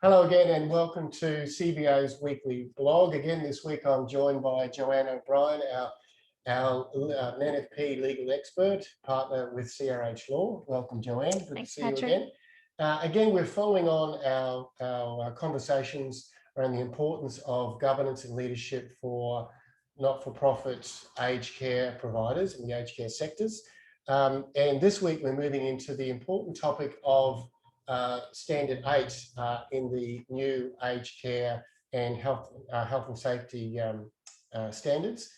Hello again and welcome to CBO's weekly blog. Again, this week I'm joined by Joanne O'Brien, our NFP legal expert, partner with CRH Law. Welcome, Joanne. Good Thanks, to see Patrick. you again. Again, we're following on our conversations around the importance of governance and leadership for not-for-profit aged care providers in the aged care sectors. And this week we're moving into the important topic of Standard 8 in the new aged care and health and safety standards.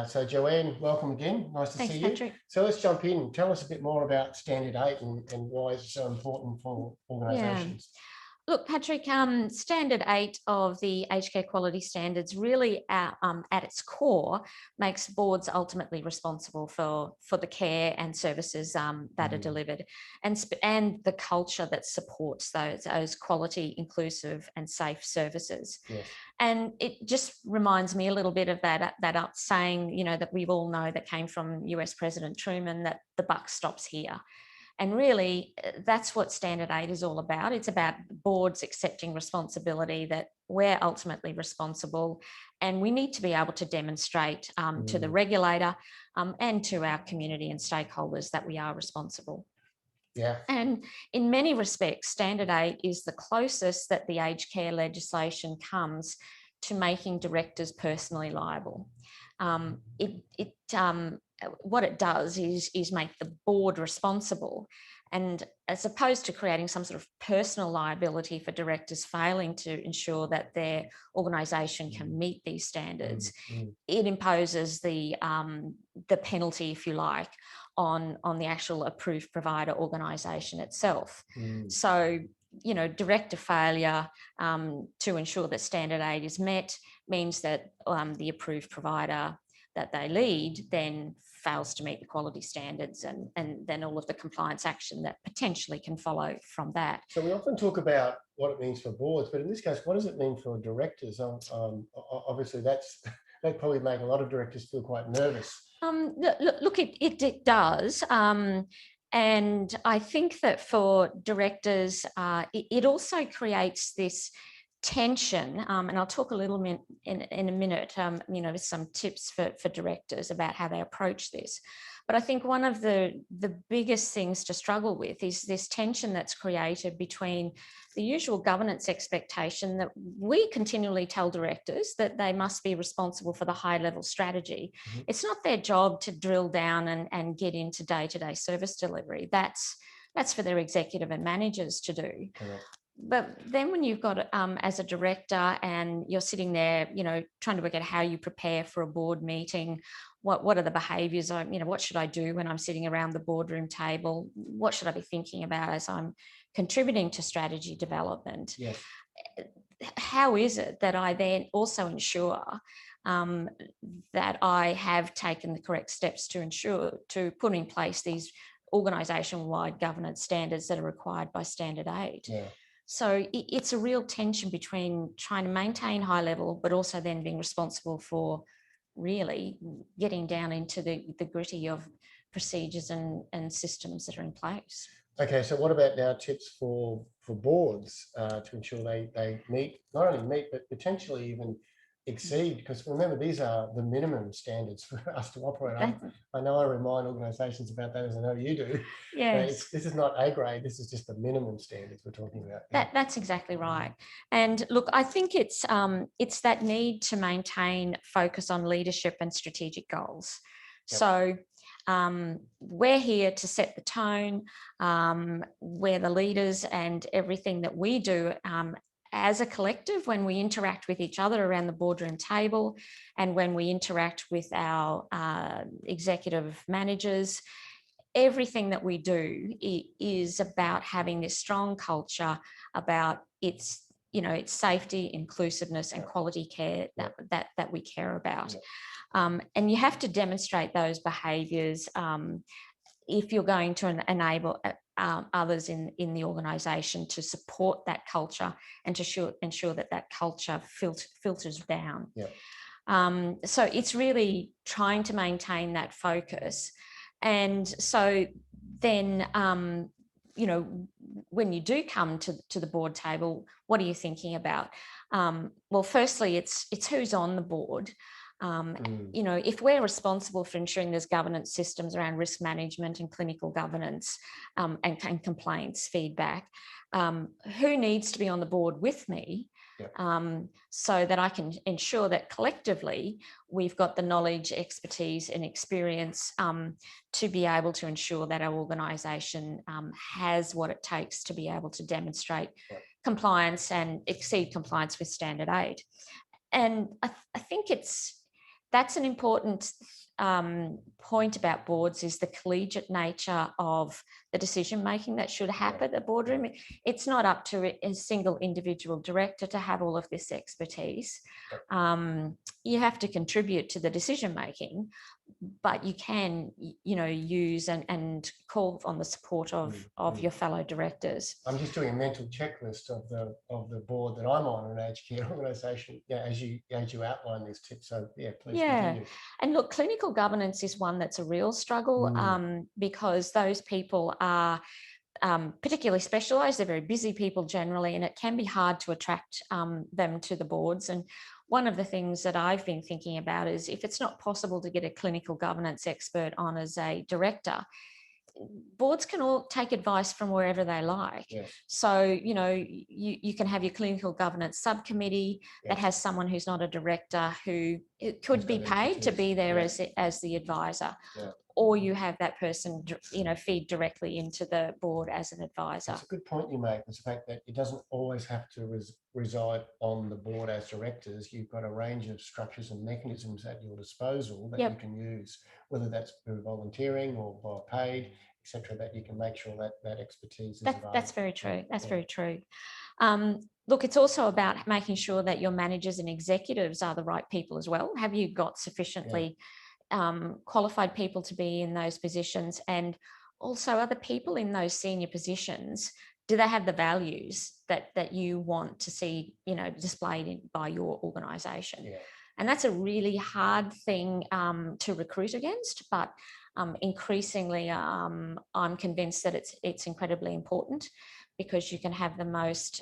So Joanne, welcome again. Nice to see you. Thanks, Patrick. So let's jump in. Tell us a bit more about Standard 8 and why it's so important for organisations. Look, Patrick, Standard 8 of the aged care quality standards really at its core makes boards ultimately responsible for the care and services that are delivered and the culture that supports those quality, inclusive and safe services. Yes. And it just reminds me a little bit of that saying, that we all know that came from US President Truman, that the buck stops here. And really, that's what Standard 8 is all about. It's about boards accepting responsibility, that we're ultimately responsible, and we need to be able to demonstrate to the regulator and to our community and stakeholders that we are responsible. Yeah. And in many respects, Standard 8 is the closest that the aged care legislation comes to making directors personally liable. What it does is make the board responsible, and as opposed to creating some sort of personal liability for directors failing to ensure that their organisation can meet these standards, it imposes the penalty, if you like, on the actual approved provider organisation itself. So, director failure to ensure that Standard 8 is met means that the approved provider that they lead then fails to meet the quality standards, and then all of the compliance action that potentially can follow from that. So we often talk about what it means for boards, but in this case, what does it mean for directors? Obviously, that probably make a lot of directors feel quite nervous. Look, it does. And I think that for directors, it also creates this tension, and I'll talk a little bit in a minute, with some tips for directors about how they approach this. But I think one of the biggest things to struggle with is this tension that's created between the usual governance expectation that we continually tell directors that they must be responsible for the high-level strategy. It's not their job to drill down and get into day-to-day service delivery. That's for their executive and managers to do. Correct. But then when you've got, as a director, and you're sitting there, trying to work out how you prepare for a board meeting, what are the behaviours, what should I do when I'm sitting around the boardroom table? What should I be thinking about as I'm contributing to strategy development? Yes. How is it that I then also ensure that I have taken the correct steps to put in place these organisation-wide governance standards that are required by Standard 8? Yeah. So it's a real tension between trying to maintain high level, but also then being responsible for really getting down into the gritty of procedures and systems that are in place. Okay, so what about now tips for boards to ensure they not only meet, but potentially even exceed? Because remember, these are the minimum standards for us to operate. I know I remind organisations about that, as I know you do. Yes. This is not A grade, this is just the minimum standards we're talking about. That's exactly right. And look, I think it's that need to maintain focus on leadership and strategic goals. Yep. So we're here to set the tone. We're the leaders, and everything that we do as a collective, when we interact with each other around the boardroom table, and when we interact with our executive managers, everything that we do is about having this strong culture about its safety, inclusiveness, and quality care that we care about. And you have to demonstrate those behaviours if you're going to enable others in the organisation to support that culture and to ensure that culture filters down. So it's really trying to maintain that focus. And so then, when you do come to the board table, what are you thinking about? Well, firstly, it's who's on the board. You know, if we're responsible for ensuring there's governance systems around risk management and clinical governance and complaints feedback, who needs to be on the board with me? So that I can ensure that collectively we've got the knowledge, expertise and experience to be able to ensure that our organisation has what it takes to be able to demonstrate compliance and exceed compliance with standard aid. And I think that's an important point about boards, is the collegiate nature of the decision making that should happen at the boardroom. It's not up to a single individual director to have all of this expertise. You have to contribute to the decision making, but you can, you know, use and call on the support of your fellow directors. I'm just doing a mental checklist of the board that I'm on, an aged care organisation, as you outline this tip. So please continue. And look, clinical governance is one that's a real struggle because those people are particularly specialised. They're very busy people generally, and it can be hard to attract them to the boards. And one of the things that I've been thinking about is, if it's not possible to get a clinical governance expert on as a director, boards can all take advice from wherever they like. So, you know, you can have your clinical governance subcommittee that has someone who's not a director who could be paid to be there as the advisor. Or you have that person, you know, feed directly into the board as an advisor. That's a good point you make. It's the fact that it doesn't always have to reside on the board as directors. You've got a range of structures and mechanisms at your disposal that you can use, whether that's through volunteering or by paid, etc., that you can make sure that that expertise is available. That's very true. That's very true. Look, it's also about making sure that your managers and executives are the right people as well. Have you got sufficiently qualified people to be in those positions? And also, are the people in those senior positions, do they have the values that you want to see, you know, displayed by your organisation? And that's a really hard thing to recruit against, but increasingly I'm convinced that it's incredibly important, because you can have the most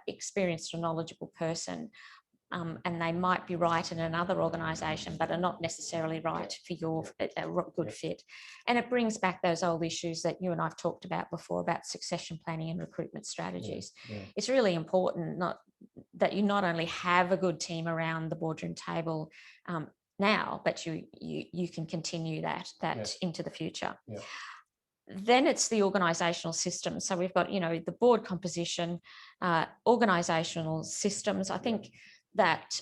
experienced or knowledgeable person and they might be right in another organisation, but are not necessarily right for your good fit. And it brings back those old issues that you and I've talked about before about succession planning and recruitment strategies. It's really important that you not only have a good team around the boardroom table now, but you can continue that into the future. Then it's the organisational systems. So we've got, you know, the board composition, organisational systems. I think that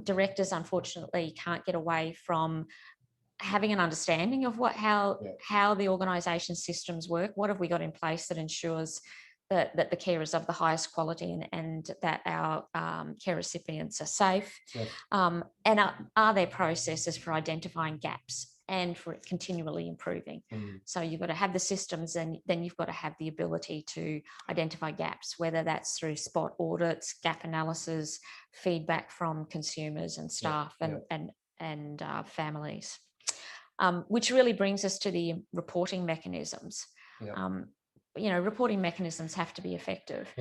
directors unfortunately can't get away from having an understanding of how the organisation systems work. What have we got in place that ensures that the care is of the highest quality and that our care recipients are safe? And are there processes for identifying gaps and for it continually improving? So you've got to have the systems, and then you've got to have the ability to identify gaps, whether that's through spot audits, gap analysis, feedback from consumers and staff and families. Which really brings us to the reporting mechanisms. You know, reporting mechanisms have to be effective.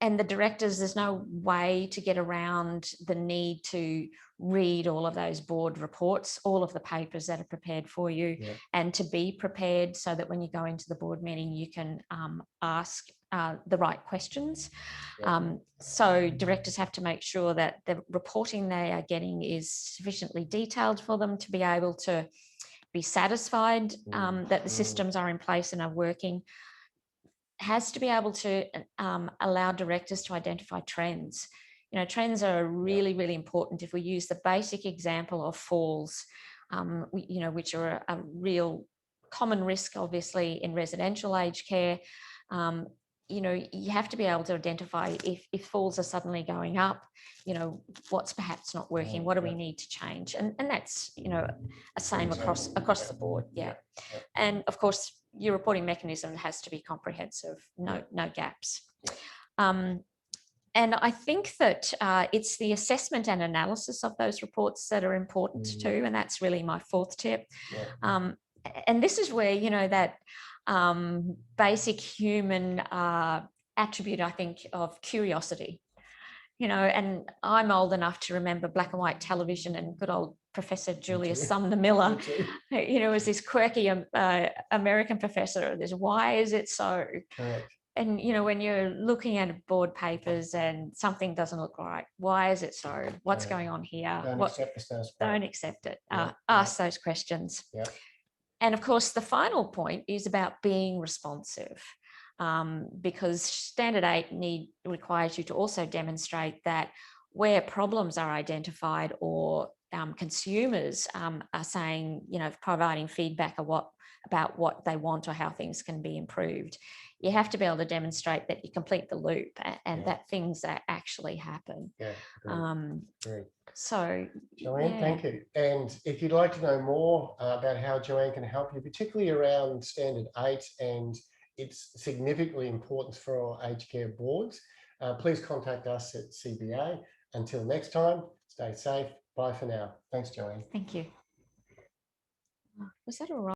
And the directors, there's no way to get around the need to read all of those board reports, all of the papers that are prepared for you, and to be prepared so that when you go into the board meeting, you can ask the right questions. So directors have to make sure that the reporting they are getting is sufficiently detailed for them to be able to be satisfied that the systems are in place and are working. Has to be able to allow directors to identify trends. You know, trends are really, really important. If we use the basic example of falls, you know, which are a real common risk, obviously, in residential aged care, you know, you have to be able to identify if falls are suddenly going up, you know, what's perhaps not working, what do we need to change? And that's, you know, a same across the board. And of course, your reporting mechanism has to be comprehensive, no gaps. And I think that it's the assessment and analysis of those reports that are important too, and that's really my fourth tip. And this is where, you know, that basic human attribute, I think, of curiosity. You know, and I'm old enough to remember black and white television and good old Professor Julius Sumner Miller, you know, as this quirky American professor. This, why is it so? Correct. And, you know, when you're looking at board papers and something doesn't look right, why is it so? What's going on here? Don't accept the status quo. Don't accept it. Yeah, ask those questions. Yeah. And of course, the final point is about being responsive. Because Standard 8 requires you to also demonstrate that where problems are identified or consumers are saying, you know, providing feedback about what they want or how things can be improved, you have to be able to demonstrate that you complete the loop and that things actually happen. Yeah. Great. So, Joanne, thank you. And if you'd like to know more about how Joanne can help you, particularly around Standard 8 and its significantly importance for our aged care boards, please contact us at CBA. Until next time, stay safe. Bye for now. Thanks, Joanne. Thank you. Was that all right?